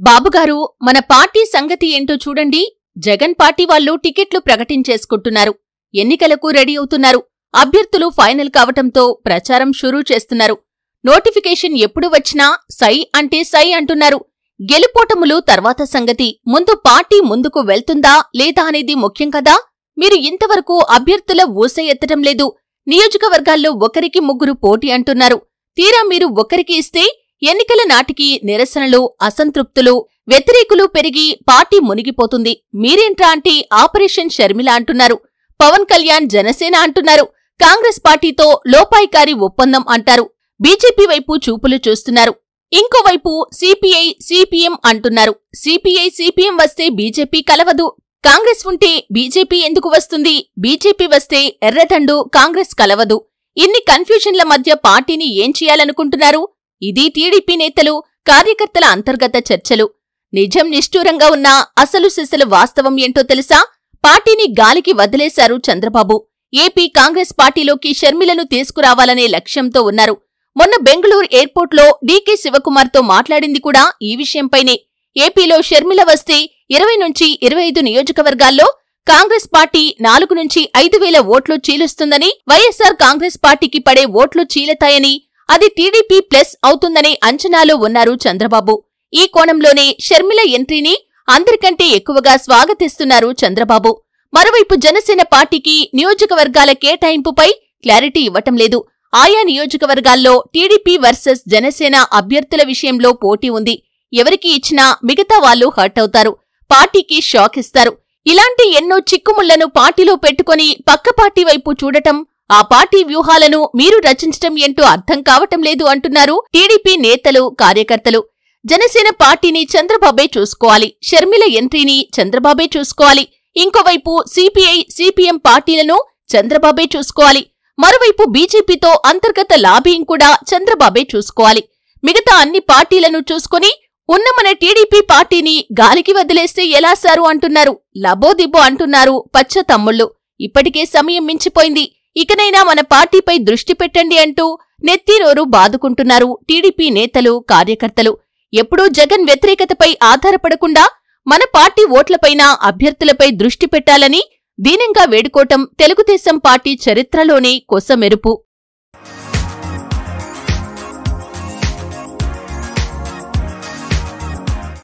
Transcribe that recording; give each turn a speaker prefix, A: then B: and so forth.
A: బాబుగారు, మన పార్టీ సంగతి ఏంటో చూడండి. జగన్ పార్టీ వాళ్ళు టికెట్లు ప్రకటించేసుకుంటున్నారు. ఎన్నికలకు రెడీ అవుతున్నారు. అభ్యర్థులు ఫైనల్ కావటంతో ప్రచారం షురూ చేస్తున్నారు. నోటిఫికేషన్ ఎప్పుడు వచ్చినా సై అంటే సై అంటున్నారు. గెలుపోటములు తర్వాత సంగతి. ముందు పార్టీ ముందుకు వెళ్తుందా లేదా అనేది ముఖ్యం కదా. మీరు ఇంతవరకు అభ్యర్థుల ఊస ఎత్తటం లేదు. నియోజకవర్గాల్లో ఒకరికి ముగ్గురు పోటీ అంటున్నారు. తీరా మీరు ఒకరికి ఇస్తే ఎన్నికల నాటికి నిరసనలు, అసంతృప్తులు, వ్యతిరేకులు పెరిగి పార్టీ మునిగిపోతుంది. మీరేంట్రా అంటే ఆపరేషన్ షర్మిల అంటున్నారు. పవన్ కళ్యాణ్ జనసేన అంటున్నారు. కాంగ్రెస్ పార్టీతో లోపాయికారి ఒప్పందం అంటారు. బీజేపీ వైపు చూపులు చూస్తున్నారు. ఇంకోవైపు సిపిఐ, సిపిఎం అంటున్నారు. సిపిఐ, సిపిఎం వస్తే బీజేపీ కలవదు. కాంగ్రెస్ ఉంటే బీజేపీ ఎందుకు వస్తుంది? బీజేపీ వస్తే ఎర్రదండు, కాంగ్రెస్ కలవదు. ఇన్ని కన్ఫ్యూజన్ల మధ్య పార్టీని ఏం చేయాలనుకుంటున్నారు? ఇది టీడీపీ నేతలు, కార్యకర్తల అంతర్గత చర్చలు. నిజం నిష్ఠూరంగా ఉన్న అసలు సిసలు వాస్తవం ఏంటో తెలుసా? పార్టీని గాలికి వదిలేశారు చంద్రబాబు. ఏపీ కాంగ్రెస్ పార్టీలోకి షర్మిలను తీసుకురావాలనే లక్ష్యంతో ఉన్నారు. మొన్న బెంగళూరు ఎయిర్పోర్ట్లో డీకే శివకుమార్తో మాట్లాడింది కూడా ఈ విషయంపైనే. ఏపీలో షర్మిల వస్తే 20 నుంచి 25 నియోజకవర్గాల్లో కాంగ్రెస్ పార్టీ 4 నుంచి 5,000 ఓట్లు చీలుస్తుందని, వైఎస్సార్ కాంగ్రెస్ పార్టీకి పడే ఓట్లు చీలతాయని, అది టీడీపీ ప్లస్ అవుతుందనే అంచనాలో ఉన్నారు చంద్రబాబు. ఈ కోణంలోనే షర్మిల ఎంట్రీని అందరికంటే ఎక్కువగా స్వాగతిస్తున్నారు చంద్రబాబు. మరోవైపు జనసేన పార్టీకి నియోజకవర్గాల కేటాయింపుపై క్లారిటీ ఇవ్వటం లేదు. ఆయా నియోజకవర్గాల్లో టీడీపీ వర్సెస్ జనసేన అభ్యర్థుల విషయంలో పోటీ ఉంది. ఎవరికి ఇచ్చినా మిగతా వాళ్లు హర్ట్ అవుతారు. పార్టీకి షాక్ ఇస్తారు. ఇలాంటి ఎన్నో చిక్కుముళ్లను పార్టీలో పెట్టుకుని పక్క పార్టీ వైపు చూడటం, ఆ పార్టీ వ్యూహాలను మీరు రచించటం ఏంటో అర్థం కావటం లేదు అంటున్నారు టీడీపీ నేతలు, కార్యకర్తలు. జనసేన పార్టీని చంద్రబాబే చూసుకోవాలి. షర్మిల ఎంట్రీని చంద్రబాబే చూసుకోవాలి. ఇంకోవైపు సిపిఐ, సిపిఎం పార్టీలను చంద్రబాబే చూసుకోవాలి. మరోవైపు బీజేపీతో అంతర్గత లాబింగ్ కూడా చంద్రబాబే చూసుకోవాలి. మిగతా అన్ని పార్టీలను చూసుకుని ఉన్న మన టీడీపీ పార్టీని గాలికి వదిలేస్తే ఎలా సారు అంటున్నారు. లబోదిబో అంటున్నారు పచ్చ తమ్ముళ్ళు. ఇప్పటికే సమయం మించిపోయింది. ఇకనైనా మన పార్టీపై దృష్టి పెట్టండి అంటూ నెత్తిరోరు బాదుకుంటున్నారు టీడీపీ నేతలు, కార్యకర్తలు. ఎప్పుడూ జగన్ వ్యతిరేకతపై ఆధారపడకుండా మన పార్టీ ఓట్లపైన, అభ్యర్థులపై దృష్టి పెట్టాలని దీనంగా వేడుకోవటం తెలుగుదేశం పార్టీ చరిత్రలోనే కొసమెరుపు.